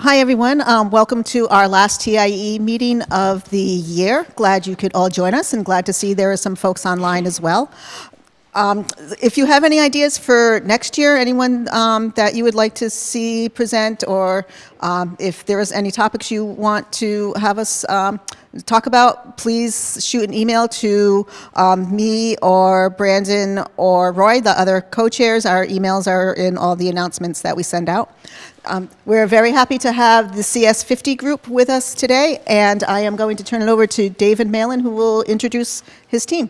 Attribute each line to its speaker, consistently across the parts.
Speaker 1: Hi, everyone. Welcome to our last TIE meeting of the year. Glad you could all join us, and glad to see there are some folks online as well. If you have any ideas for next year, anyone that you would like to see present, or if there is any topics you want to have us talk about, please shoot an email to me or Brandon or Roy, the other co-chairs. Our emails are in all the announcements that we send out. We're very happy to have the CS50 group with us today, and I am going to turn it over to David Malan, who will introduce his team.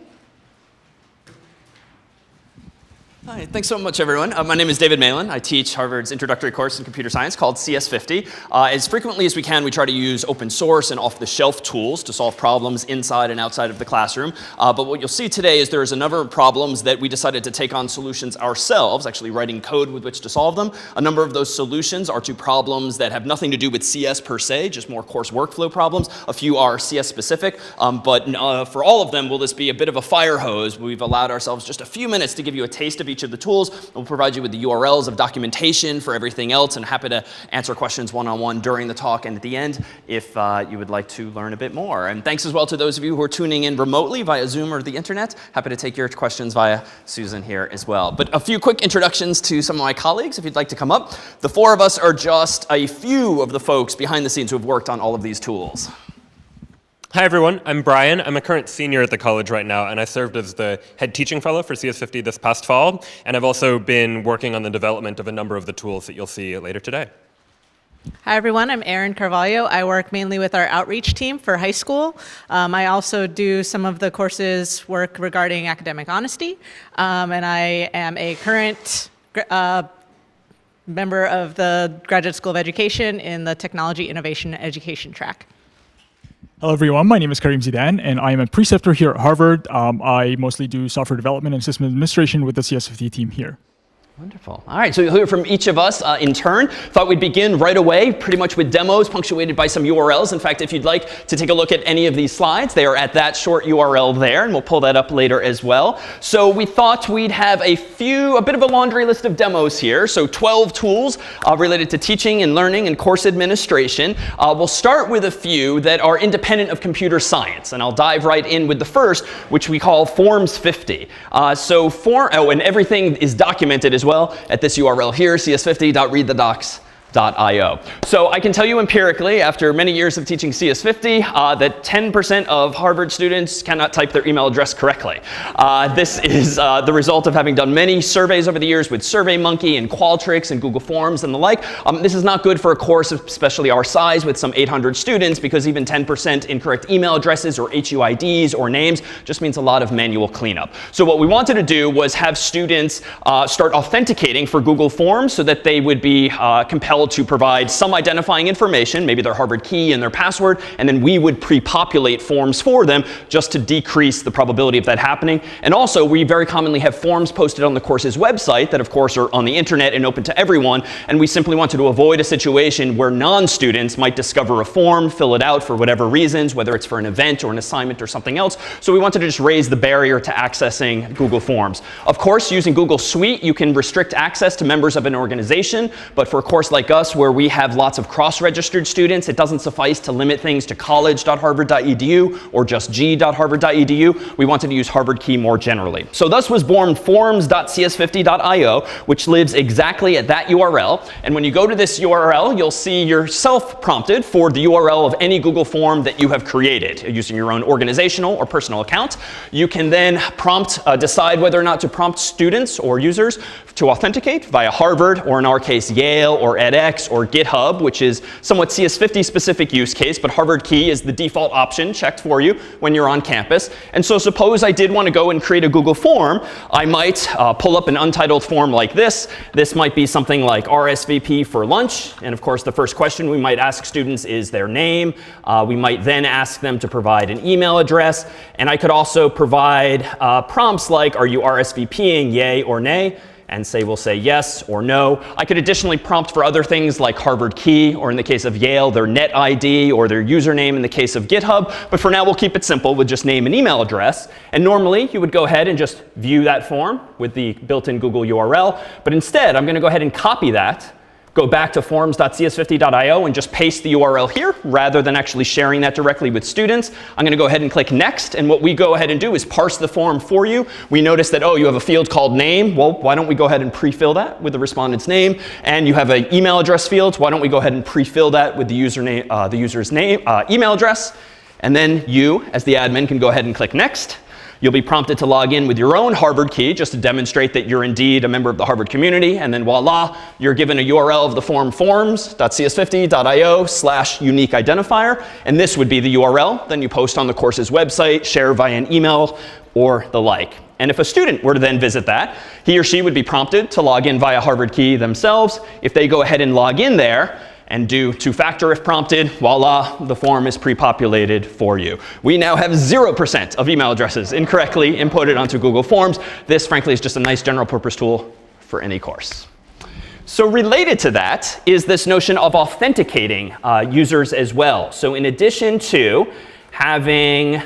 Speaker 2: Hi, thanks so much, everyone. My name is David Malan. I teach Harvard's introductory course in computer science called CS50. As frequently as we can, we try to use open source and off-the-shelf tools to solve problems inside and outside of the classroom. But what you'll see today is there's a number of problems that we decided to take on solutions ourselves, actually writing code with which to solve them. A number of those solutions are to problems that have nothing to do with CS per se, just more course workflow problems. A few are CS specific, but for all of them, will this be a bit of a fire hose? We've allowed ourselves just a few minutes to give you a taste of each of the tools. We'll provide you with the URLs of documentation for everything else, and happy to answer questions one-on-one during the talk and at the end if you would like to learn a bit more. And thanks as well to those of you who are tuning in remotely via Zoom or the internet. Happy to take your questions via Susan here as well. But a few quick introductions to some of my colleagues, if you'd like to come up. The four of us are just a few of the folks behind the scenes who have worked on all of these tools.
Speaker 3: Hi, everyone. I'm Brian. I'm a current senior at the college right now, and I served as the head teaching fellow for CS50 this past fall. And I've also been working on the development of a number of the tools that you'll see later today.
Speaker 4: Hi, everyone. I'm Erin Carvalho. I work mainly with our outreach team for high school. I also do some of the courses work regarding academic honesty, and I am a current member of the Graduate School of Education in the Technology, Innovation, and Education track.
Speaker 5: Hello, everyone. My name is Kareem Zidane, and I am a preceptor here at Harvard. I mostly do software development and system administration with the CS50 team here.
Speaker 2: Wonderful. All right, so you'll hear from each of us in turn. Thought we'd begin right away, pretty much with demos punctuated by some URLs. In fact, if you'd like to take a look at any of these slides, they are at that short URL there, and we'll pull that up later as well. So we thought we'd have a bit of a laundry list of demos here. So 12 tools related to teaching and learning and course administration. We'll start with a few that are independent of computer science, and I'll dive right in with the first, which we call Forms 50. And everything is documented as well at this URL here, cs50.readthedocs.io. So I can tell you empirically, after many years of teaching CS50, that 10% of Harvard students cannot type their email address correctly. This is the result of having done many surveys over the years with SurveyMonkey and Qualtrics and Google Forms and the like. This is not good for a course, especially our size, with some 800 students, because even 10% incorrect email addresses or HUIDs or names just means a lot of manual cleanup. So what we wanted to do was have students start authenticating for Google Forms so that they would be compelled to provide some identifying information, maybe their Harvard key and their password, and then we would pre-populate forms for them just to decrease the probability of that happening. And also, we very commonly have forms posted on the course's website that, of course, are on the internet and open to everyone, and we simply wanted to avoid a situation where non-students might discover a form, fill it out for whatever reasons, whether it's for an event or an assignment or something else. So we wanted to just raise the barrier to accessing Google Forms. Of course, using Google Suite, you can restrict access to members of an organization, but for a course like us, where we have lots of cross-registered students, it doesn't suffice to limit things to college.harvard.edu or just g.harvard.edu. We wanted to use Harvard Key more generally. So thus was born forms.cs50.io, which lives exactly at that URL. And when you go to this URL, you'll see yourself prompted for the URL of any Google form that you have created using your own organizational or personal account. You can then decide whether or not to prompt students or users to authenticate via Harvard, or in our case, Yale or edX or GitHub, which is somewhat CS50 specific use case, but Harvard Key is the default option checked for you when you're on campus. And so suppose I did want to go and create a Google form. I might pull up an untitled form like this. This might be something like RSVP for lunch. And of course, the first question we might ask students is their name. We might then ask them to provide an email address. And I could also provide prompts like, are you RSVPing, yay or nay? And we'll say yes or no. I could additionally prompt for other things like Harvard Key, or in the case of Yale, their net ID, or their username in the case of GitHub. But for now, we'll keep it simple with just name and email address. And normally, you would go ahead and just view that form with the built-in Google URL. But instead, I'm going to go ahead and copy that go back to forms.cs50.io and just paste the URL here rather than actually sharing that directly with students. I'm going to go ahead and click next. And what we go ahead and do is parse the form for you. We notice that, oh, you have a field called name. Well, why don't we go ahead and pre-fill that with the respondent's name? And you have an email address field. Why don't we go ahead and pre-fill that with the username, the user's name, email address? And then you, as the admin, can go ahead and click next. You'll be prompted to log in with your own Harvard key just to demonstrate that you're indeed a member of the Harvard community. And then voila, you're given a URL of the form forms.cs50.io/unique identifier. And this would be the URL. Then you post on the course's website, share via an email, or the like. And if a student were to then visit that, he or she would be prompted to log in via Harvard key themselves. If they go ahead and log in there, and do two-factor if prompted, voila, the form is pre-populated for you. We now have 0% of email addresses incorrectly inputted onto Google Forms. This, frankly, is just a nice general purpose tool for any course. So related to that is this notion of authenticating users as well. So in addition to having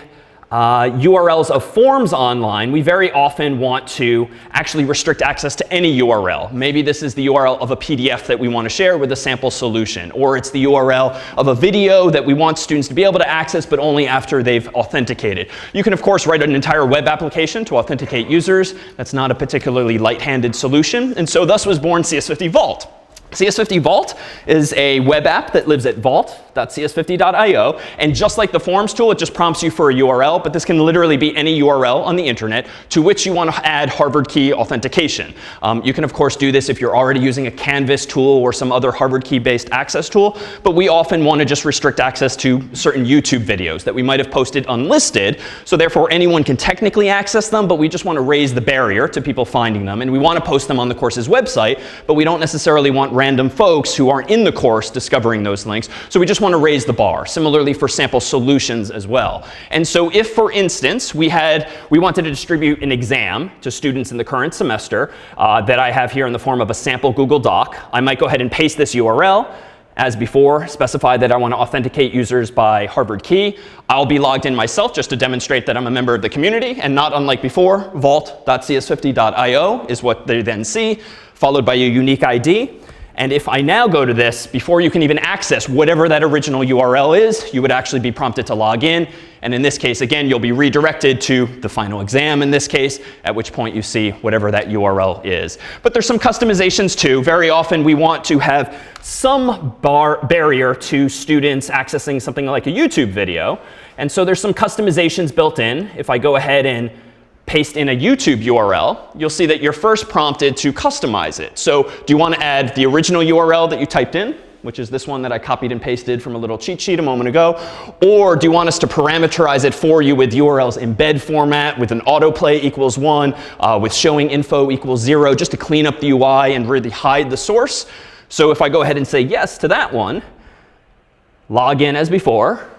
Speaker 2: URLs of forms online, we very often want to actually restrict access to any URL. Maybe this is the URL of a PDF that we want to share with a sample solution, or it's the URL of a video that we want students to be able to access, but only after they've authenticated. You can, of course, write an entire web application to authenticate users. That's not a particularly light-handed solution, and so thus was born CS50 Vault. CS50 Vault is a web app that lives at vault.cs50.io. And just like the Forms tool, it just prompts you for a URL. But this can literally be any URL on the internet to which you want to add Harvard key authentication. You can, of course, do this if you're already using a Canvas tool or some other Harvard key-based access tool. But we often want to just restrict access to certain YouTube videos that we might have posted unlisted. So therefore, anyone can technically access them. But we just want to raise the barrier to people finding them. And we want to post them on the course's website. But we don't necessarily want random folks who aren't in the course discovering those links. So we just want to raise the bar. Similarly for sample solutions as well. And so if, for instance, we wanted to distribute an exam to students in the current semester that I have here in the form of a sample Google Doc, I might go ahead and paste this URL. As before, specify that I want to authenticate users by Harvard key. I'll be logged in myself just to demonstrate that I'm a member of the community. And not unlike before, vault.cs50.io is what they then see, followed by a unique ID. And if I now go to this, before you can even access whatever that original URL is, you would actually be prompted to log in. And in this case, again, you'll be redirected to the final exam in this case, at which point you see whatever that URL is. But there's some customizations too. Very often we want to have some barrier to students accessing something like a YouTube video. And so there's some customizations built in. If I go ahead and paste in a YouTube URL, you'll see that you're first prompted to customize it. So do you want to add the original URL that you typed in, which is this one that I copied and pasted from a little cheat sheet a moment ago? Or do you want us to parameterize it for you with URLs embed format, with an autoplay equals 1, with showing info equals 0, just to clean up the UI and really hide the source? So if I go ahead and say yes to that one, log in as before,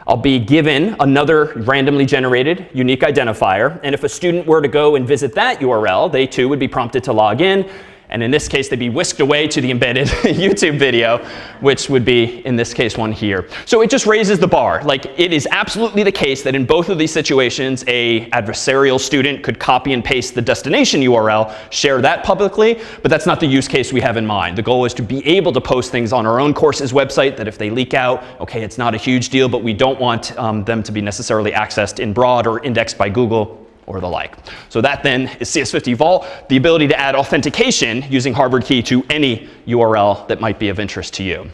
Speaker 2: I'll be given another randomly generated unique identifier. And if a student were to go and visit that URL, they too would be prompted to log in. And in this case, they'd be whisked away to the embedded YouTube video, which would be, in this case, one here. So it just raises the bar. Like, it is absolutely the case that in both of these situations, a adversarial student could copy and paste the destination URL, share that publicly, but that's not the use case we have in mind. The goal is to be able to post things on our own course's website that if they leak out, OK, it's not a huge deal, but we don't want them to be necessarily accessed in broad or indexed by Google or the like. So that then is CS50 Vault, the ability to add authentication using Harvard key to any URL that might be of interest to you.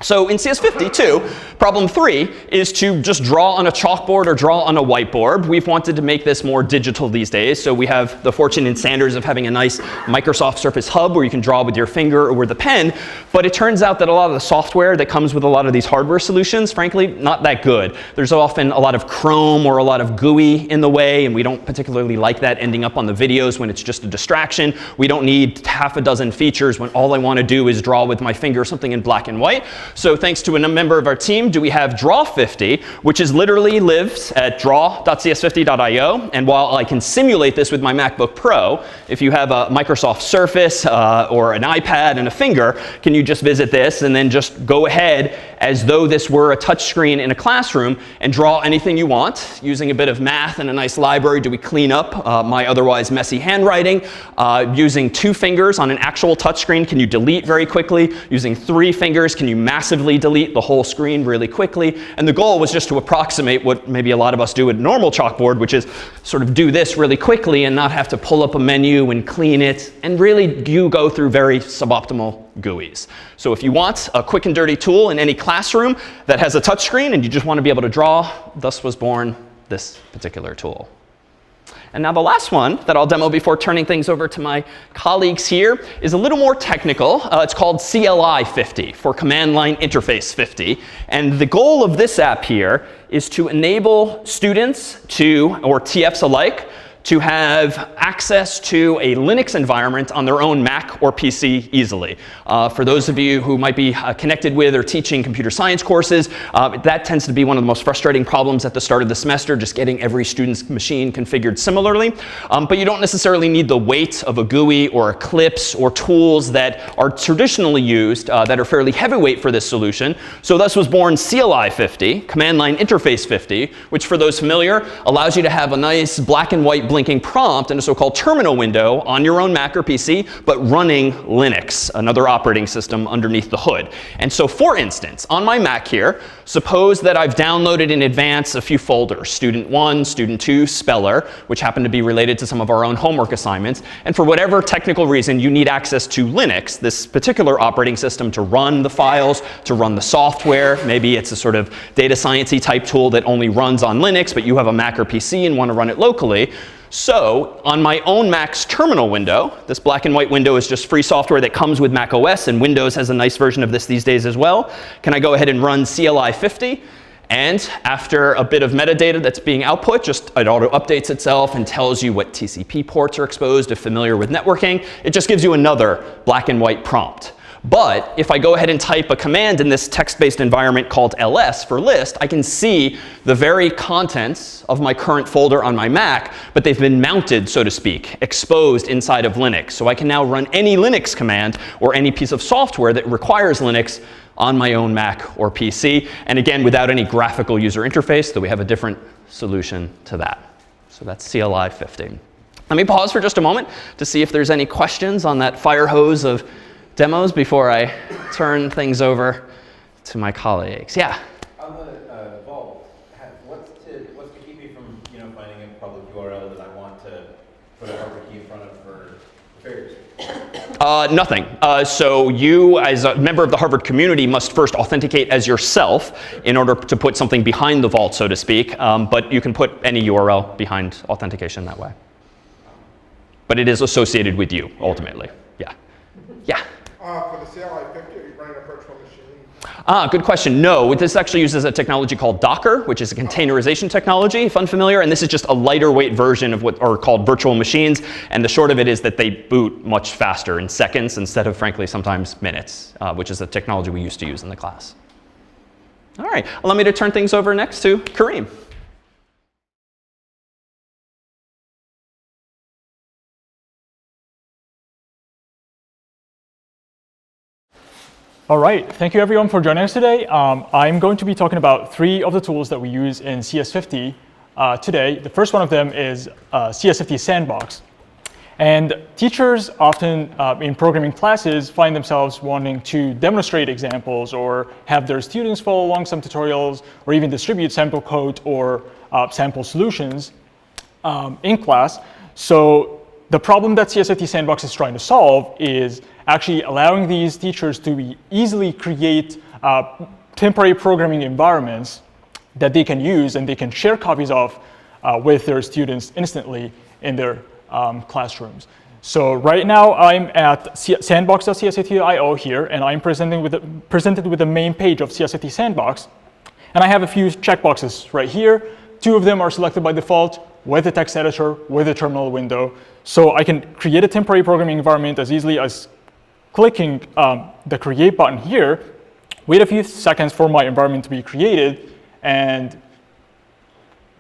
Speaker 2: So in CS50 too, problem 3 is to just draw on a chalkboard or draw on a whiteboard. We've wanted to make this more digital these days. So we have the fortune in Sanders of having a nice Microsoft Surface Hub where you can draw with your finger or with a pen. But it turns out that a lot of the software that comes with a lot of these hardware solutions, frankly, not that good. There's often a lot of Chrome or a lot of GUI in the way, and we don't particularly like that ending up on the videos when it's just a distraction. We don't need half a dozen features when all I want to do is draw with my finger something in black and white. So thanks to a member of our team, we have Draw50, which is literally lives at draw.cs50.io. And while I can simulate this with my MacBook Pro, if you have a Microsoft Surface or an iPad and a finger, can you just visit this and then just go ahead as though this were a touchscreen in a classroom and draw anything you want. Using a bit of math and a nice library, do we clean up my otherwise messy handwriting? Using 2 fingers on an actual touchscreen, can you delete very quickly? Using 3 fingers, can you massively delete the whole screen really quickly? And the goal was just to approximate what maybe a lot of us do with a normal chalkboard, which is sort of do this really quickly and not have to pull up a menu and clean it. And really, you go through very suboptimal GUIs. So if you want a quick and dirty tool in any classroom that has a touchscreen and you just want to be able to draw, thus was born this particular tool. And now the last one that I'll demo before turning things over to my colleagues here is a little more technical. It's called CLI50, for Command Line Interface 50. And the goal of this app here is to enable students to, or TFs alike, to have access to a Linux environment on their own Mac or PC easily. For those of you who might be connected with or teaching computer science courses, that tends to be one of the most frustrating problems at the start of the semester, just getting every student's machine configured similarly. But you don't necessarily need the weight of a GUI or Eclipse or tools that are traditionally used that are fairly heavyweight for this solution. So thus was born CLI50, Command Line Interface 50, which for those familiar allows you to have a nice black and white blinking prompt in a so-called terminal window on your own Mac or PC, but running Linux, another operating system underneath the hood. And so for instance, on my Mac here, suppose that I've downloaded in advance a few folders, Student 1, Student 2, Speller, which happen to be related to some of our own homework assignments. And for whatever technical reason, you need access to Linux, this particular operating system, to run the files, to run the software. Maybe it's a sort of data science-y type tool that only runs on Linux, but you have a Mac or PC and want to run it locally. So on my own Mac's terminal window, this black and white window is just free software that comes with Mac OS, and Windows has a nice version of this these days as well. Can I go ahead and run CLI50? And after a bit of metadata that's being output, just it auto updates itself and tells you what TCP ports are exposed if familiar with networking. It just gives you another black and white prompt. But if I go ahead and type a command in this text-based environment called ls for list, I can see the very contents of my current folder on my Mac, but they've been mounted, so to speak, exposed inside of Linux. So I can now run any Linux command or any piece of software that requires Linux on my own Mac or PC. And again, without any graphical user interface, though we have a different solution to that. So that's CLI50. Let me pause for just a moment to see if there's any questions on that fire hose of demos before I turn things over to my colleagues. Yeah?
Speaker 6: On the Vault, what's to keep you from finding a public URL that I want to put a Harvard key in front of for fairs?
Speaker 2: Nothing. So you, as a member of the Harvard community, must first authenticate as yourself in order to put something behind the vault, so to speak. But you can put any URL behind authentication that way. But it is associated with you, ultimately. Yeah. Yeah?
Speaker 7: For the CLI50, are you running a virtual machine?
Speaker 2: Good question. No, this actually uses a technology called Docker, which is a containerization technology, if unfamiliar. And this is just a lighter weight version of what are called virtual machines. And the short of it is that they boot much faster, in seconds instead of, frankly, sometimes minutes, which is a technology we used to use in the class. All right. Allow me to turn things over next to Kareem.
Speaker 5: All right, thank you everyone for joining us today. I'm going to be talking about 3 of the tools that we use in CS50 today. The first one of them is CS50 Sandbox. And teachers often in programming classes find themselves wanting to demonstrate examples or have their students follow along some tutorials or even distribute sample code or sample solutions in class. So the problem that CS50 Sandbox is trying to solve is actually allowing these teachers to easily create temporary programming environments that they can use and they can share copies of with their students instantly in their classrooms. So right now I'm at sandbox.cs50.io here, and I'm presented with the main page of CS50 Sandbox. And I have a few checkboxes right here. 2 of them are selected by default with the text editor, with the terminal window. So I can create a temporary programming environment as easily as clicking the create button here, wait a few seconds for my environment to be created, and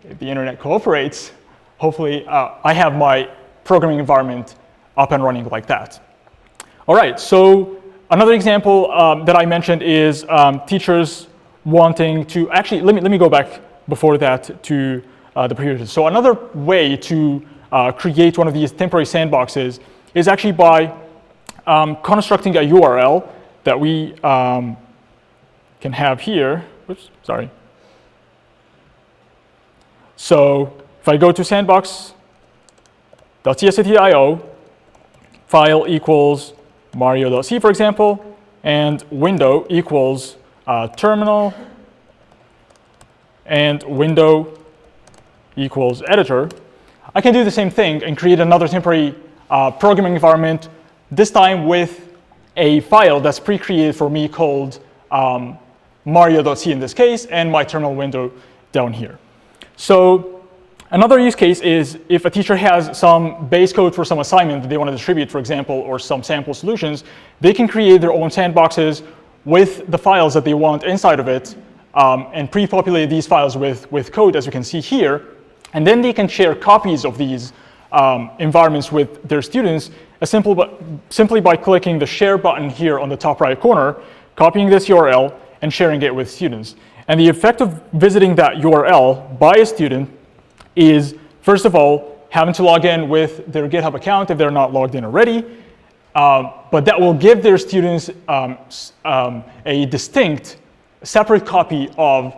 Speaker 5: if the internet cooperates, hopefully I have my programming environment up and running like that. All right, so another example that I mentioned is teachers wanting to, actually, let me go back before that to the previous. So another way to create one of these temporary sandboxes is actually by constructing a URL that we can have here. Oops, sorry. So if I go to sandbox.cs50.io, file equals mario.c, for example, and window equals terminal, and window equals editor, I can do the same thing and create another temporary programming environment, this time with a file that's pre-created for me called mario.c in this case, and my terminal window down here. So another use case is if a teacher has some base code for some assignment that they want to distribute, for example, or some sample solutions, they can create their own sandboxes with the files that they want inside of it, and pre-populate these files with code, as you can see here. And then they can share copies of these environments with their students simply by clicking the share button here on the top right corner, copying this URL, and sharing it with students. And the effect of visiting that URL by a student is, first of all, having to log in with their GitHub account if they're not logged in already. But that will give their students a distinct, separate copy of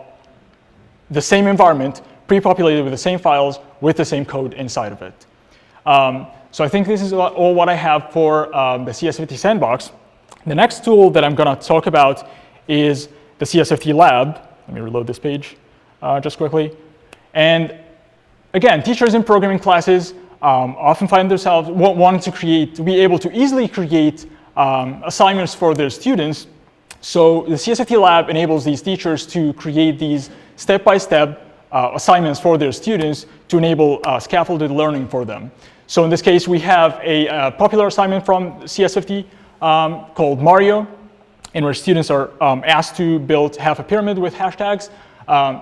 Speaker 5: the same environment, pre-populated with the same files, with the same code inside of it. So I think this is all what I have for the CS50 Sandbox. The next tool that I'm going to talk about is the CS50 Lab. Let me reload this page just quickly. And again, teachers in programming classes often find themselves wanting to be able to easily create assignments for their students. So the CS50 Lab enables these teachers to create these step-by-step assignments for their students to enable scaffolded learning for them. So in this case, we have a popular assignment from CS50 called Mario, in which students are asked to build half a pyramid with hashtags.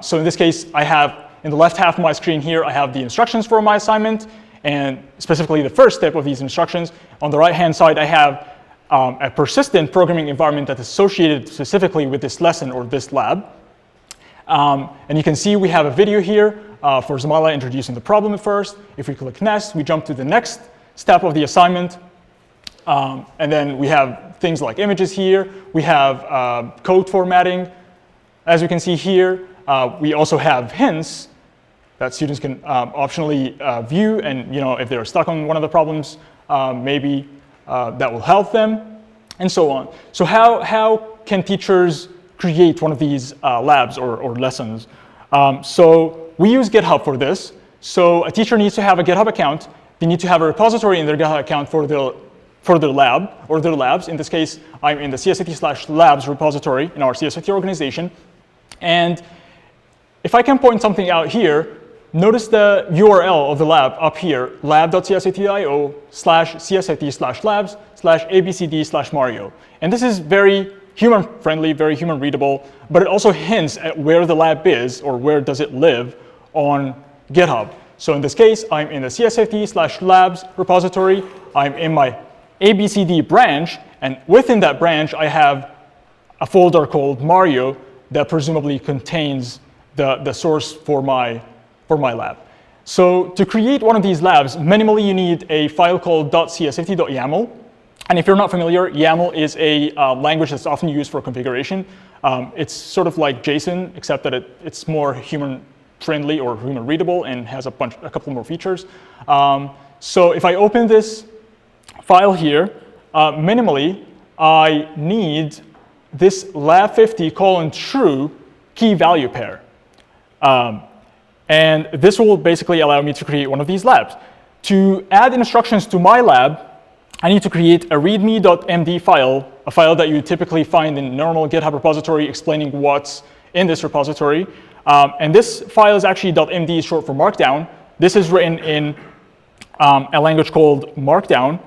Speaker 5: So in this case, I have, in the left half of my screen here, I have the instructions for my assignment, and specifically the first step of these instructions. On the right-hand side, I have a persistent programming environment that's associated specifically with this lesson or this lab. And you can see we have a video here for Malan introducing the problem at first. If we click next, we jump to the next step of the assignment. And then we have things like images here. We have code formatting. As you can see here, we also have hints that students can optionally view. And if they're stuck on one of the problems, maybe that will help them, and so on. So how can teachers create one of these labs or lessons? So we use GitHub for this. So a teacher needs to have a GitHub account. They need to have a repository in their GitHub account for their lab or their labs. In this case, I'm in the CS50/labs repository in our CS50 organization. And if I can point something out here, notice the URL of the lab up here, lab.cs50.io/CS50/labs/ABCD/Mario. And this is very human-friendly, very human-readable, but it also hints at where the lab is or where does it live on GitHub. So in this case, I'm in the CS50/labs repository. I'm in my ABCD branch, and within that branch, I have a folder called Mario that presumably contains the source for my lab. So to create one of these labs, minimally you need a file called .cs50.yaml. And if you're not familiar, YAML is a language that's often used for configuration. It's sort of like JSON, except that it's more human-friendly or human-readable and has a couple more features. So if I open this file here, minimally, I need this lab50:true key value pair. And this will basically allow me to create one of these labs. To add instructions to my lab, I need to create a readme.md file, a file that you typically find in normal GitHub repository explaining what's in this repository. And this file is actually .md, short for Markdown. This is written in a language called Markdown.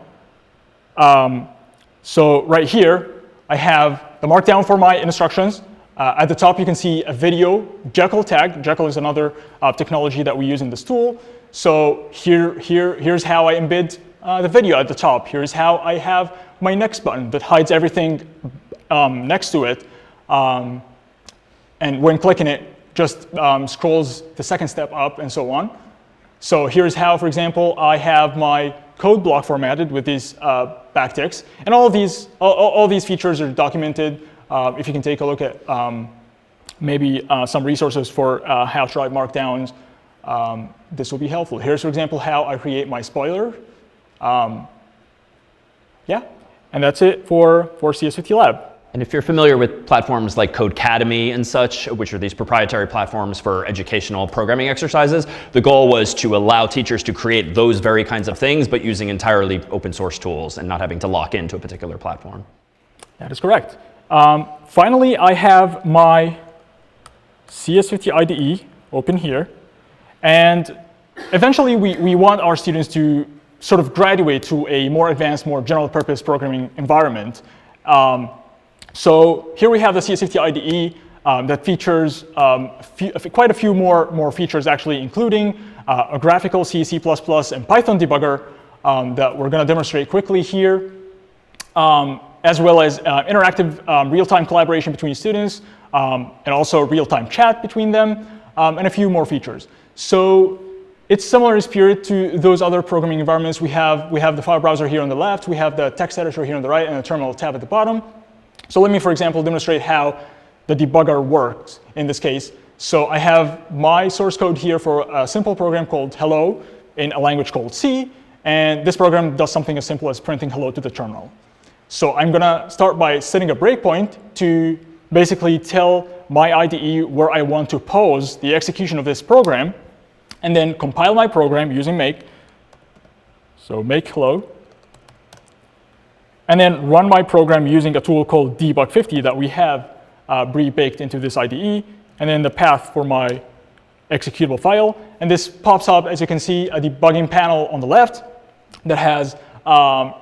Speaker 5: So right here, I have the markdown for my instructions. At the top, you can see a video Jekyll tag. Jekyll is another technology that we use in this tool. So here's how I embed the video at the top. Here's how I have my next button that hides everything next to it. And when clicking it, just scrolls the second step up and so on. So here's how, for example, I have my code block formatted with these backticks. And all these features are documented. If you can take a look at maybe some resources for how to write markdowns, this will be helpful. Here's, for example, how I create my spoiler. Yeah, and that's it for CS50 Lab.
Speaker 2: And if you're familiar with platforms like Codecademy and such, which are these proprietary platforms for educational programming exercises, the goal was to allow teachers to create those very kinds of things, but using entirely open source tools and not having to lock into a particular platform.
Speaker 5: That is correct. Finally, I have my CS50 IDE open here. And eventually, we want our students to sort of graduate to a more advanced, more general purpose programming environment. So here we have the CS50 IDE that features quite a few more features, actually, including a graphical C, C++, and Python debugger that we're going to demonstrate quickly here, as well as interactive real-time collaboration between students, and also real-time chat between them, and a few more features. So it's similar in spirit to those other programming environments. We have the file browser here on the left, we have the text editor here on the right, and the terminal tab at the bottom. So let me, for example, demonstrate how the debugger works in this case. So I have my source code here for a simple program called hello in a language called C. And this program does something as simple as printing hello to the terminal. So I'm going to start by setting a breakpoint to basically tell my IDE where I want to pause the execution of this program, and then compile my program using make. So make hello. And then run my program using a tool called Debug50 that we have pre-baked into this IDE, and then the path for my executable file. And this pops up, as you can see, a debugging panel on the left that has,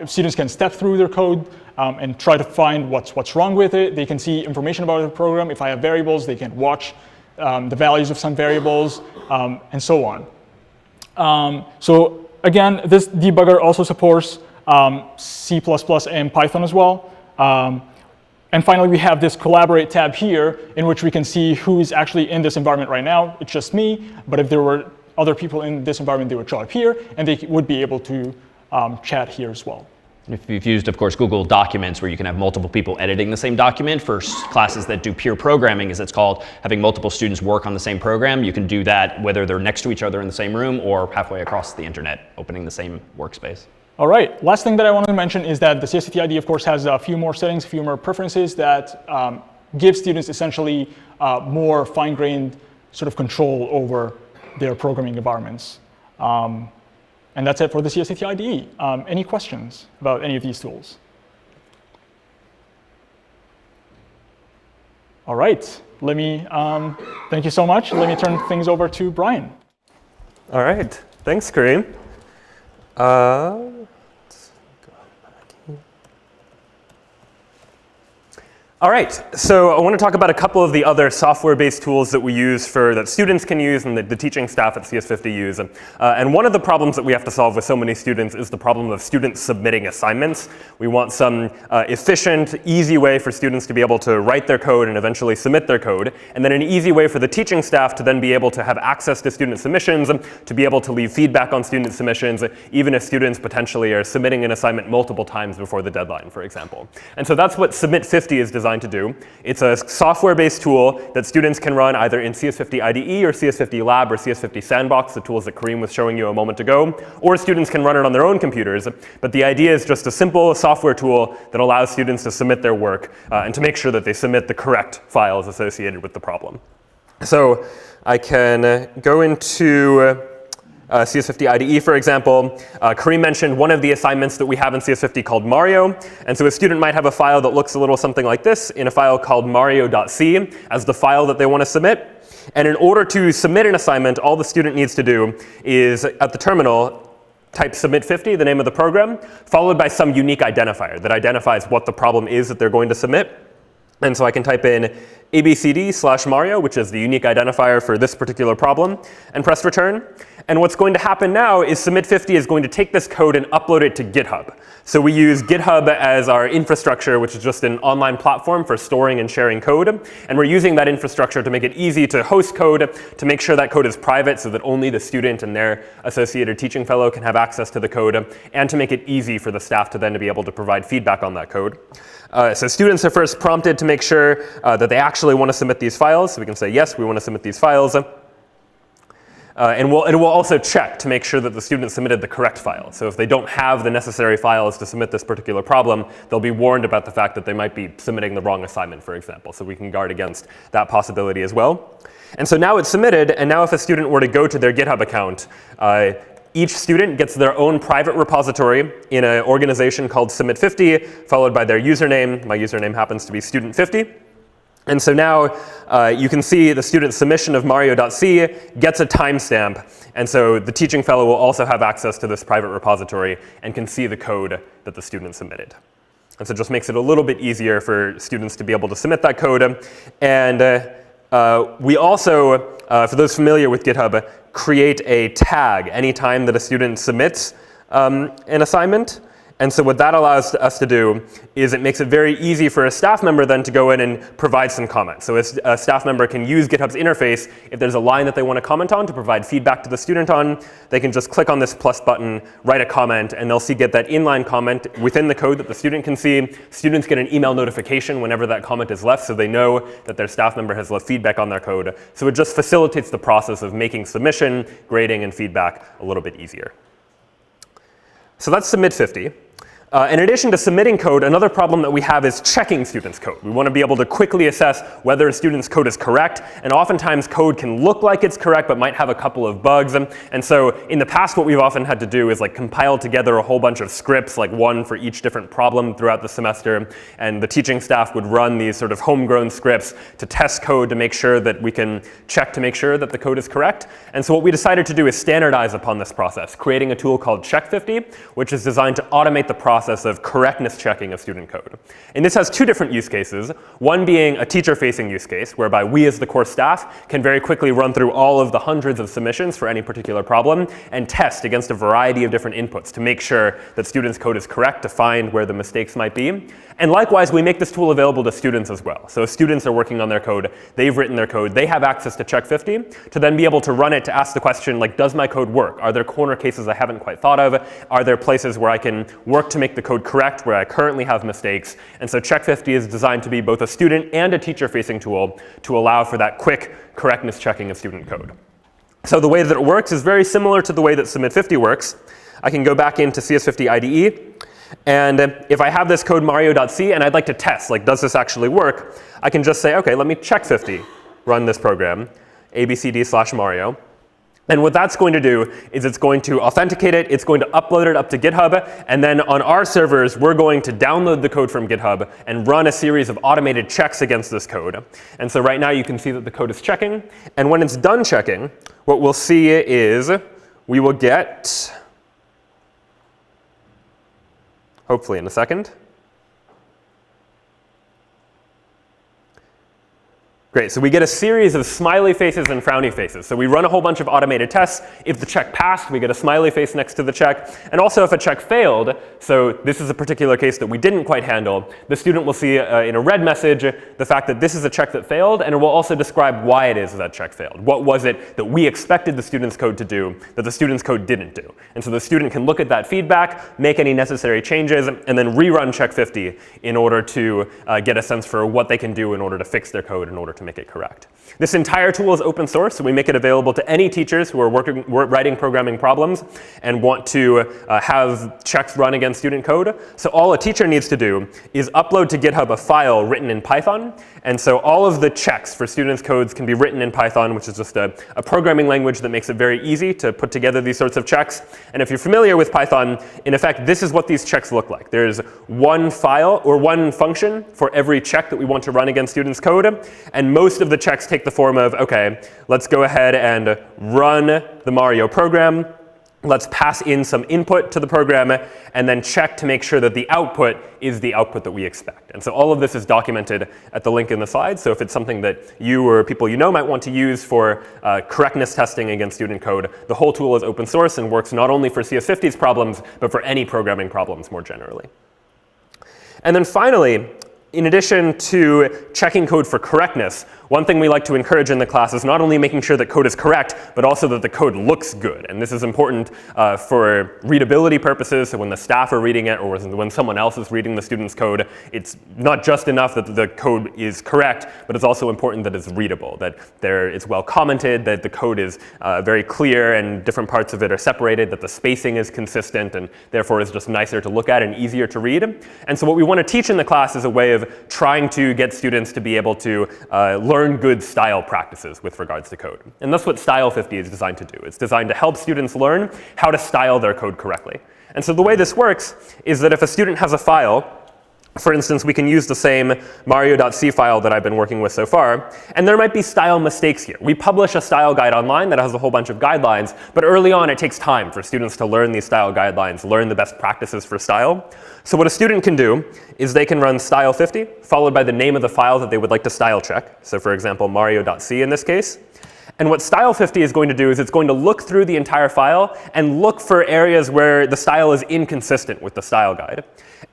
Speaker 5: students can step through their code and try to find what's wrong with it. They can see information about the program. If I have variables, they can watch the values of some variables, and so on. So again, this debugger also supports C++ and Python as well. And finally, we have this collaborate tab here in which we can see who is actually in this environment right now. It's just me, but if there were other people in this environment, they would show up here, and they would be able to chat here as well.
Speaker 2: And if you've used, of course, Google Documents, where you can have multiple people editing the same document for classes that do peer programming, as it's called, having multiple students work on the same program, you can do that whether they're next to each other in the same room or halfway across the internet, opening the same workspace.
Speaker 5: All right, last thing that I wanted to mention is that the CS50 IDE, of course, has a few more settings, a few more preferences that give students essentially more fine-grained sort of control over their programming environments. And that's it for the CS50 IDE. Any questions about any of these tools? All right, let me, thank you so much. Let me turn things over to Brian.
Speaker 3: All right, thanks, Kareem. All right, so I want to talk about a couple of the other software-based tools that we use that students can use and the teaching staff at CS50 use. And one of the problems that we have to solve with so many students is the problem of students submitting assignments. We want some efficient, easy way for students to be able to write their code and eventually submit their code, and then an easy way for the teaching staff to then be able to have access to student submissions, to be able to leave feedback on student submissions, even if students potentially are submitting an assignment multiple times before the deadline, for example. And so that's what Submit50 is designed to do. It's a software-based tool that students can run either in CS50 IDE or CS50 Lab or CS50 Sandbox, the tools that Kareem was showing you a moment ago, or students can run it on their own computers. But the idea is just a simple software tool that allows students to submit their work and to make sure that they submit the correct files associated with the problem. So I can go into CS50 IDE, for example. Kareem mentioned one of the assignments that we have in CS50 called Mario. And so a student might have a file that looks a little something like this in a file called mario.c as the file that they want to submit. And in order to submit an assignment, all the student needs to do is, at the terminal, type submit50, the name of the program, followed by some unique identifier that identifies what the problem is that they're going to submit. And so I can type in ABCD/Mario, which is the unique identifier for this particular problem, and press return. And what's going to happen now is submit50 is going to take this code and upload it to GitHub. So we use GitHub as our infrastructure, which is just an online platform for storing and sharing code. And we're using that infrastructure to make it easy to host code, to make sure that code is private so that only the student and their associated teaching fellow can have access to the code, and to make it easy for the staff to then to be able to provide feedback on that code. So students are first prompted to make sure that they actually want to submit these files. So we can say, yes, we want to submit these files. And it will also check to make sure that the student submitted the correct file. So if they don't have the necessary files to submit this particular problem, they'll be warned about the fact that they might be submitting the wrong assignment, for example. So we can guard against that possibility as well. And so now it's submitted, and now if a student were to go to their GitHub account, each student gets their own private repository in an organization called submit50, followed by their username. My username happens to be student50. And so now you can see the student submission of mario.c gets a timestamp. And so the teaching fellow will also have access to this private repository and can see the code that the student submitted. And so it just makes it a little bit easier for students to be able to submit that code. And we also, for those familiar with GitHub, create a tag anytime that a student submits an assignment. And so what that allows us to do is it makes it very easy for a staff member then to go in and provide some comments. So a staff member can use GitHub's interface. If there's a line that they want to comment on to provide feedback to the student on, they can just click on this plus button, write a comment, and they'll get that inline comment within the code that the student can see. Students get an email notification whenever that comment is left, so they know that their staff member has left feedback on their code. So it just facilitates the process of making submission, grading, and feedback a little bit easier. So that's submit50. In addition to submitting code, another problem that we have is checking students' code. We want to be able to quickly assess whether a student's code is correct. And oftentimes code can look like it's correct, but might have a couple of bugs. And so in the past, what we've often had to do is compile together a whole bunch of scripts, one for each different problem throughout the semester. And the teaching staff would run these sort of homegrown scripts to test code to make sure that we can check to make sure that the code is correct. And so what we decided to do is standardize upon this process, creating a tool called Check50, which is designed to automate the process of correctness checking of student code. And this has two different use cases, one being a teacher-facing use case, whereby we as the course staff can very quickly run through all of the hundreds of submissions for any particular problem and test against a variety of different inputs to make sure that students' code is correct, to find where the mistakes might be. And likewise, we make this tool available to students as well. So if students are working on their code, they've written their code, they have access to Check50 to then be able to run it to ask the question, does my code work? Are there corner cases I haven't quite thought of? Are there places where I can work to make the code correct, where I currently have mistakes? And so Check50 is designed to be both a student and a teacher-facing tool to allow for that quick correctness checking of student code. So the way that it works is very similar to the way that submit50 works. I can go back into CS50 IDE. And if I have this code mario.c and I'd like to test, does this actually work? I can just say, OK, let me Check50 run this program, ABCD/Mario. And what that's going to do is it's going to authenticate it, it's going to upload it up to GitHub, and then on our servers, we're going to download the code from GitHub and run a series of automated checks against this code. And so right now you can see that the code is checking. And when it's done checking, what we'll see is we will get, hopefully in a second. Great, so we get a series of smiley faces and frowny faces. So we run a whole bunch of automated tests. If the check passed, we get a smiley face next to the check. And also if a check failed, so this is a particular case that we didn't quite handle, the student will see in a red message the fact that this is a check that failed, and it will also describe why it is that check failed. What was it that we expected the student's code to do that the student's code didn't do? And so the student can look at that feedback, make any necessary changes, and then rerun Check50 in order to get a sense for what they can do in order to fix their code in order to make it correct. This entire tool is open source, so we make it available to any teachers who are writing programming problems and want to have checks run against student code. So all a teacher needs to do is upload to GitHub a file written in Python. And so all of the checks for students' codes can be written in Python, which is just a programming language that makes it very easy to put together these sorts of checks. And if you're familiar with Python, in effect, this is what these checks look like. There's one file or one function for every check that we want to run against students' code. And most of the checks take the form of, OK, let's go ahead and run the Mario program. let's pass in some input to the program and then check to make sure that the output is the output that we expect. And so all of this is documented at the link in the slides. So if it's something that you or people you know might want to use for correctness testing against student code, the whole tool is open source and works not only for CS50's problems, but for any programming problems more generally. And then finally, in addition to checking code for correctness, one thing we like to encourage in the class is not only making sure that code is correct, but also that the code looks good. And this is important for readability purposes. So when the staff are reading it or when someone else is reading the student's code, it's not just enough that the code is correct, but it's also important that it's readable, that it's well commented, that the code is very clear and different parts of it are separated, that the spacing is consistent and therefore is just nicer to look at and easier to read. And so what we want to teach in the class is a way of trying to get students to be able to learn good style practices with regards to code. And that's what Style50 is designed to do. It's designed to help students learn how to style their code correctly. And so the way this works is that if a student has a file, for instance, we can use the same mario.c file that I've been working with so far, and there might be style mistakes here. We publish a style guide online that has a whole bunch of guidelines, but early on it takes time for students to learn these style guidelines, learn the best practices for style. So what a student can do is they can run Style50, followed by the name of the file that they would like to style check. So for example, mario.c in this case. And what Style50 is going to do is it's going to look through the entire file and look for areas where the style is inconsistent with the style guide,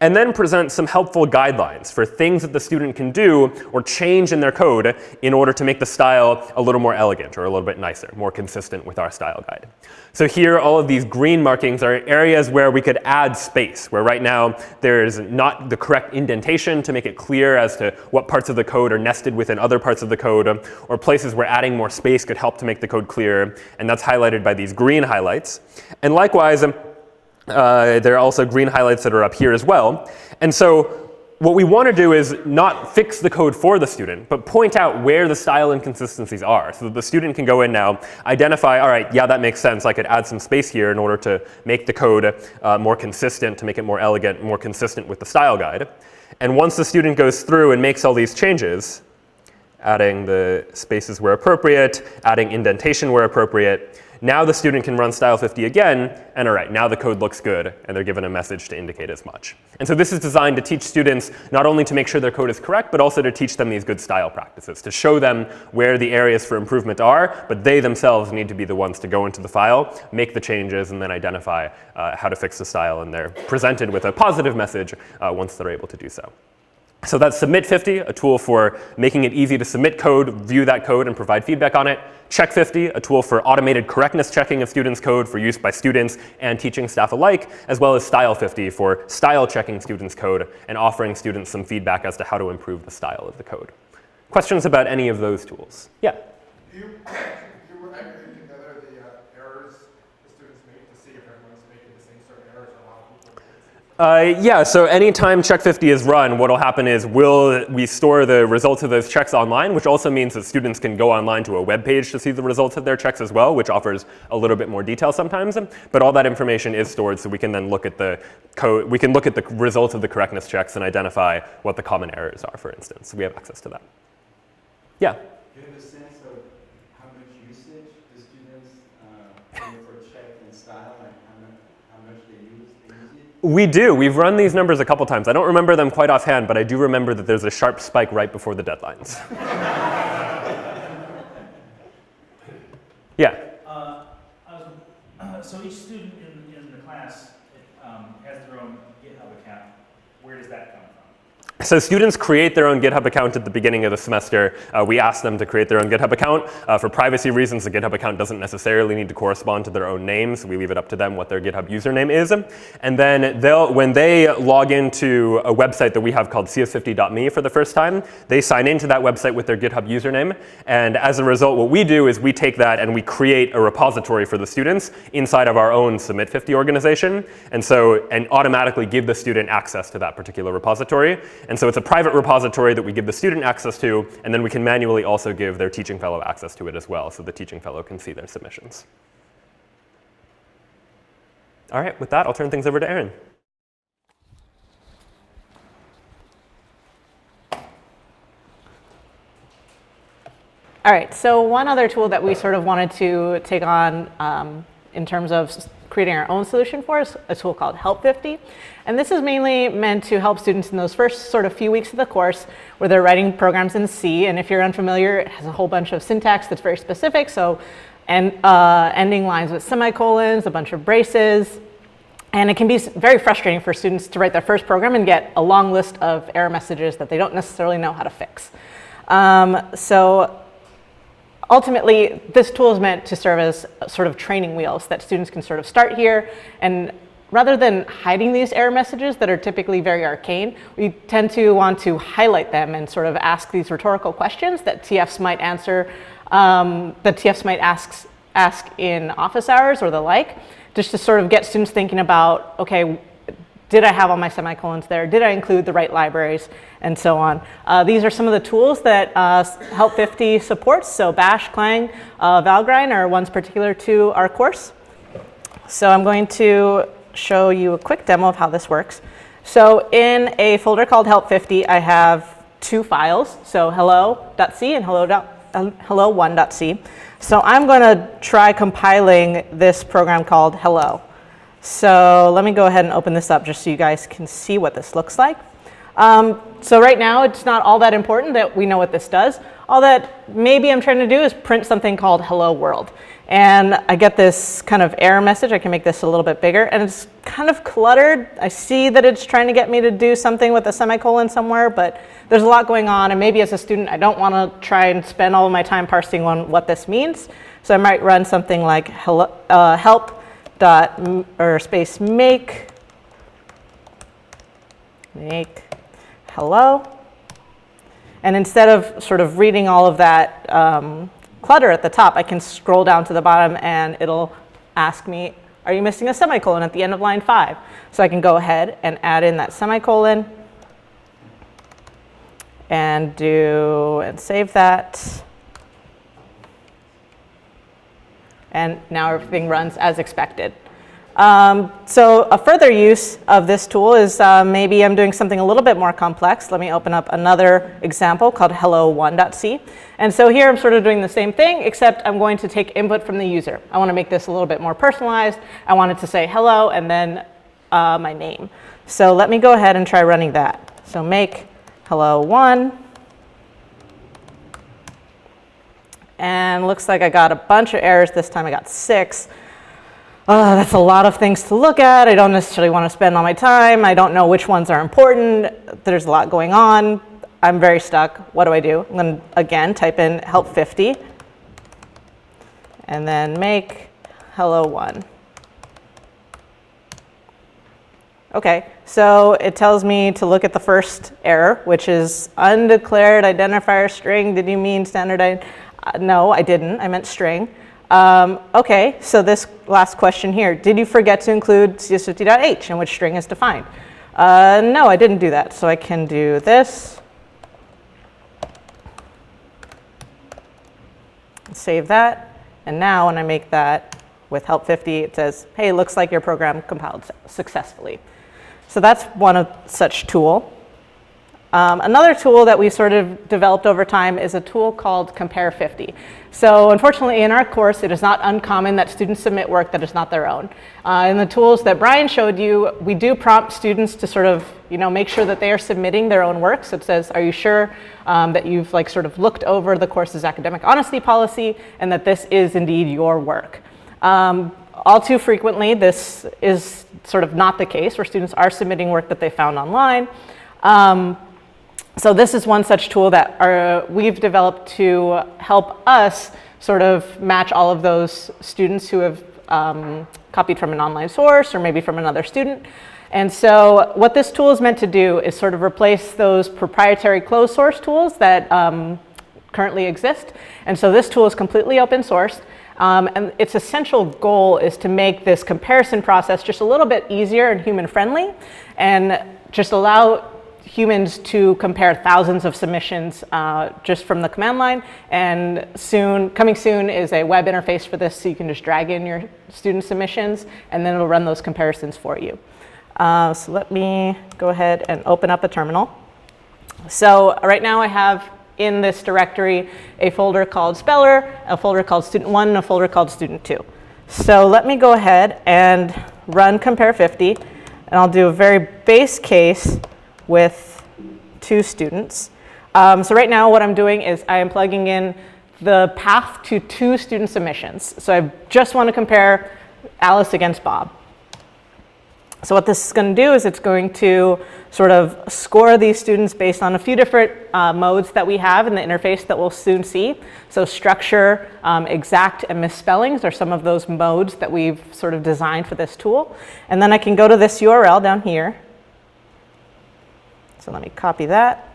Speaker 3: and then present some helpful guidelines for things that the student can do or change in their code in order to make the style a little more elegant or a little bit nicer, more consistent with our style guide. So here, all of these green markings are areas where we could add space, where right now there's not the correct indentation to make it clear as to what parts of the code are nested within other parts of the code, or places where adding more space could help to make the code clearer, and that's highlighted by these green highlights. And likewise, there are also green highlights that are up here as well. And so what we want to do is not fix the code for the student, but point out where the style inconsistencies are, so that the student can go in now, identify, all right, yeah, that makes sense. I could add some space here in order to make the code more consistent, to make it more elegant, more consistent with the style guide. And once the student goes through and makes all these changes, adding the spaces where appropriate, adding indentation where appropriate, now the student can run Style50 again, and all right, now the code looks good, and they're given a message to indicate as much. And so this is designed to teach students not only to make sure their code is correct, but also to teach them these good style practices, to show them where the areas for improvement are, but they themselves need to be the ones to go into the file, make the changes, and then identify how to fix the style, and they're presented with a positive message once they're able to do so. So that's Submit50, a tool for making it easy to submit code, view that code, and provide feedback on it. Check50, a tool for automated correctness checking of students' code for use by students and teaching staff alike, as well as Style50 for style checking students' code and offering students some feedback as to how to improve the style of the code. Questions about any of those tools? Yeah?
Speaker 7: Do you aggregate together the errors the students make to see if everyone's making the same sort of errors or a lot of people?
Speaker 3: Yeah, so anytime Check50 is run, what will happen is we store the results of those checks online, which also means that students can go online to a web page to see the results of their checks as well, which offers a little bit more detail sometimes. But all that information is stored, so we can then look at the code. We can look at the results of the correctness checks and identify what the common errors are, for instance. So we have access to that. Yeah?
Speaker 8: Do you have a sense of how much usage the students for check and style, like how much they use it?
Speaker 3: We do. We've run these numbers a couple times. I don't remember them quite offhand, but I do remember that there's a sharp spike right before the deadlines. Yeah?
Speaker 9: So each student in the class has their own GitHub account. Where does that come from?
Speaker 3: So students create their own GitHub account at the beginning of the semester. We ask them to create their own GitHub account. For privacy reasons, the GitHub account doesn't necessarily need to correspond to their own name, so we leave it up to them what their GitHub username is. And then when they log into a website that we have called CS50.me for the first time, they sign into that website with their GitHub username. And as a result, what we do is we take that and we create a repository for the students inside of our own Submit50 organization, and automatically give the student access to that particular repository. And so it's a private repository that we give the student access to, and then we can manually also give their teaching fellow access to it as well, so the teaching fellow can see their submissions. All right, with that, I'll turn things over to Erin.
Speaker 4: All right, so one other tool that we sort of wanted to take on in terms of creating our own solution for is a tool called Help50. And this is mainly meant to help students in those first sort of few weeks of the course where they're writing programs in C. And if you're unfamiliar, it has a whole bunch of syntax that's very specific. So ending lines with semicolons, a bunch of braces. And it can be very frustrating for students to write their first program and get a long list of error messages that they don't necessarily know how to fix. So ultimately, this tool is meant to serve as sort of training wheels that students can sort of start here. And rather than hiding these error messages that are typically very arcane, we tend to want to highlight them and sort of ask these rhetorical questions that TFs might answer, that TFs might ask in office hours or the like, just to sort of get students thinking about, okay, did I have all my semicolons there? Did I include the right libraries? And so on. These are some of the tools that Help50 supports. So Bash, Clang, Valgrind are ones particular to our course. So I'm going to show you a quick demo of how this works. So in a folder called Help50, I have two files. So hello.c and hello1.c. So I'm going to try compiling this program called hello. So let me go ahead and open this up just so you guys can see what this looks like. So right now, it's not all that important that we know what this does. All that maybe I'm trying to do is print something called hello world. And I get this kind of error message. I can make this a little bit bigger. And it's kind of cluttered. I see that it's trying to get me to do something with a semicolon somewhere, but there's a lot going on. And maybe as a student, I don't want to try and spend all of my time parsing on what this means. So I might run something like help space make hello. And instead of sort of reading all of that clutter at the top, I can scroll down to the bottom and it'll ask me, are you missing a semicolon at the end of line 5? So I can go ahead and add in that semicolon and save that. And now everything runs as expected. So a further use of this tool is maybe I'm doing something a little bit more complex. Let me open up another example called hello1.c. And so here I'm sort of doing the same thing, except I'm going to take input from the user. I want to make this a little bit more personalized. I want it to say hello and then my name. So let me go ahead and try running that. So make hello1. And looks like I got a bunch of errors. This time I got 6. That's a lot of things to look at. I don't necessarily want to spend all my time. I don't know which ones are important. There's a lot going on. I'm very stuck. What do I do? I'm going to, again, type in help50 and then make hello1. OK, so it tells me to look at the first error, which is undeclared identifier string. Did you mean standard? No, I didn't. I meant string. OK, so this last question here, did you forget to include CS50.h in which string is defined? No, I didn't do that. So I can do this. Save that. And now when I make that with Help50, it says, hey, looks like your program compiled successfully. So that's one such tool. Another tool that we sort of developed over time is a tool called Compare50. So unfortunately, in our course, it is not uncommon that students submit work that is not their own. In the tools that Brian showed you, we do prompt students to sort of make sure that they are submitting their own work. So it says, are you sure that you've sort of looked over the course's academic honesty policy and that this is indeed your work? All too frequently, this is sort of not the case, where students are submitting work that they found online. So this is one such tool that we've developed to help us sort of match all of those students who have copied from an online source or maybe from another student. And so what this tool is meant to do is sort of replace those proprietary closed source tools that currently exist. And so this tool is completely open source. And its essential goal is to make this comparison process just a little bit easier and human friendly and just allow humans to compare thousands of submissions just from the command line. And coming soon is a web interface for this, so you can just drag in your student submissions, and then it'll run those comparisons for you. So let me go ahead and open up a terminal. So right now I have in this directory a folder called Speller, a folder called Student1, and a folder called Student2. So let me go ahead and run compare 50, and I'll do a very base case with 2 students. So right now what I'm doing is I am plugging in the path to 2 student submissions. So I just want to compare Alice against Bob. So what this is going to do is it's going to sort of score these students based on a few different modes that we have in the interface that we'll soon see. So structure, exact, and misspellings are some of those modes that we've sort of designed for this tool. And then I can go to this URL down here. So let me copy that.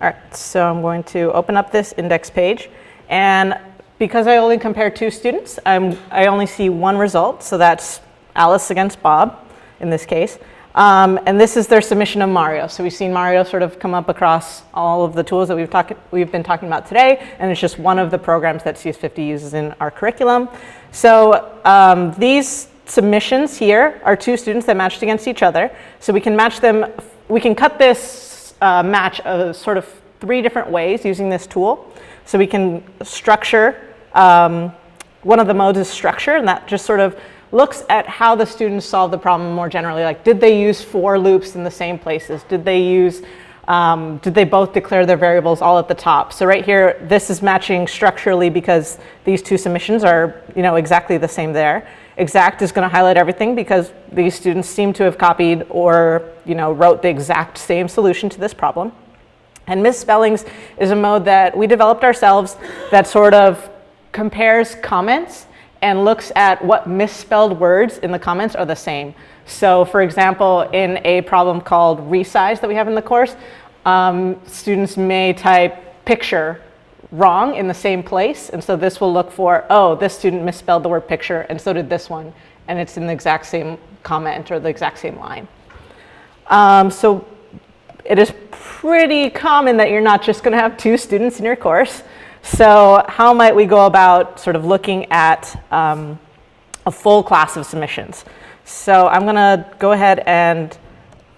Speaker 4: All right, so I'm going to open up this index page. And because I only compare 2 students, I only see one result. So that's Alice against Bob in this case. And this is their submission of Mario. So we've seen Mario sort of come up across all of the tools that we've been talking about today. And it's just one of the programs that CS50 uses in our curriculum. So these submissions here are 2 students that matched against each other. So we can match them. We can cut this match sort of 3 different ways using this tool. So we can structure, one of the modes is structure, and that just sort of looks at how the students solve the problem more generally. Like, did they use for loops in the same places? Did they both declare their variables all at the top? So right here, this is matching structurally because these 2 submissions are, exactly the same there. Exact is going to highlight everything because these students seem to have copied or, wrote the exact same solution to this problem. And misspellings is a mode that we developed ourselves that sort of compares comments and looks at what misspelled words in the comments are the same. So for example, in a problem called resize that we have in the course, students may type picture wrong in the same place. And so this will look for, oh, this student misspelled the word picture, and so did this one. And it's in the exact same comment or the exact same line. So it is pretty common that you're not just going to have 2 students in your course. So how might we go about sort of looking at a full class of submissions? So I'm going to go ahead and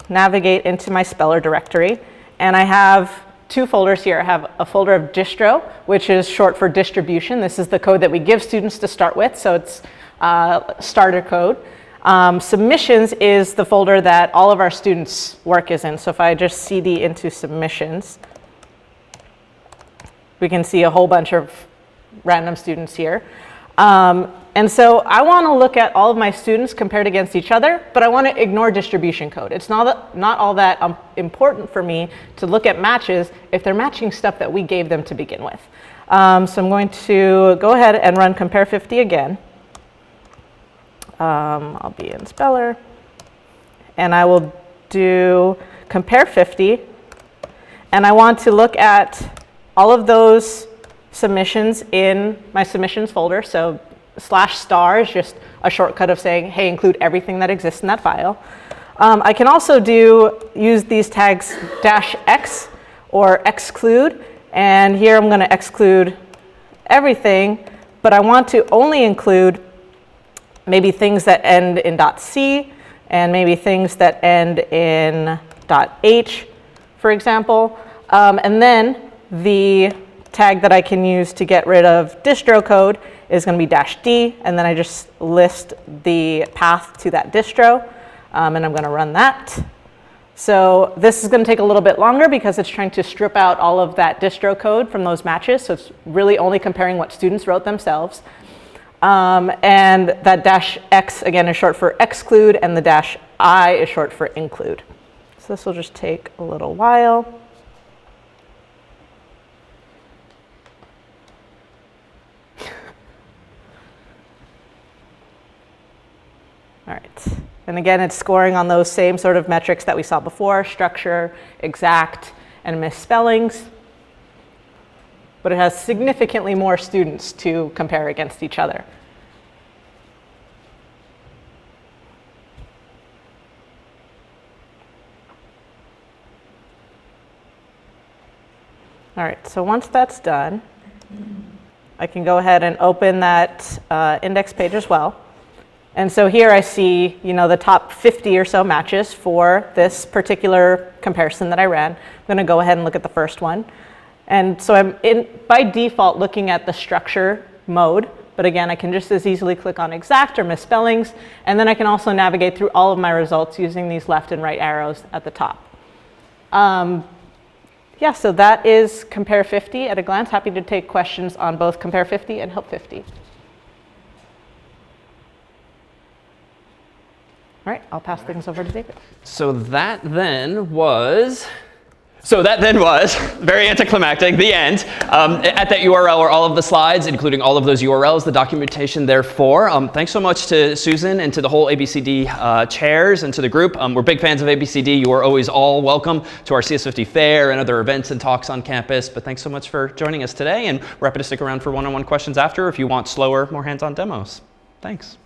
Speaker 4: navigate into my speller directory. And I have 2 folders here. I have a folder of distro, which is short for distribution. This is the code that we give students to start with. So it's starter code. Submissions is the folder that all of our students' work is in. So if I just cd into submissions, we can see a whole bunch of random students here. And so I want to look at all of my students compared against each other, but I want to ignore distribution code. It's not all that important for me to look at matches if they're matching stuff that we gave them to begin with. So I'm going to go ahead and run compare 50 again. I'll be in speller. And I will do compare 50. And I want to look at all of those submissions in my submissions folder. So /star is just a shortcut of saying, hey, include everything that exists in that file. I can also use these tags -x or exclude. And here I'm going to exclude everything. But I want to only include maybe things that end in .c and maybe things that end in .h, for example. And then the tag that I can use to get rid of distro code is going to be -d, and then I just list the path to that distro, and I'm going to run that. So this is going to take a little bit longer because it's trying to strip out all of that distro code from those matches, so it's really only comparing what students wrote themselves. And that -x, again, is short for exclude, and the -i is short for include. So this will just take a little while. All right, and again, it's scoring on those same sort of metrics that we saw before, structure, exact, and misspellings. But it has significantly more students to compare against each other. All right, so once that's done, I can go ahead and open that index page as well. And so here I see, the top 50 or so matches for this particular comparison that I ran. I'm going to go ahead and look at the first one. And so I'm by default looking at the structure mode, but again, I can just as easily click on exact or misspellings, and then I can also navigate through all of my results using these left and right arrows at the top. Yeah, so that is Compare 50 at a glance. Happy to take questions on both Compare 50 and Help 50. All right, I'll pass things over to David.
Speaker 2: So that then was very anticlimactic, the end. At that URL are all of the slides, including all of those URLs, the documentation therefore. Thanks so much to Susan and to the whole ABCD chairs and to the group. We're big fans of ABCD. You are always all welcome to our CS50 fair and other events and talks on campus. But thanks so much for joining us today, and we're happy to stick around for one-on-one questions after if you want slower, more hands-on demos. Thanks.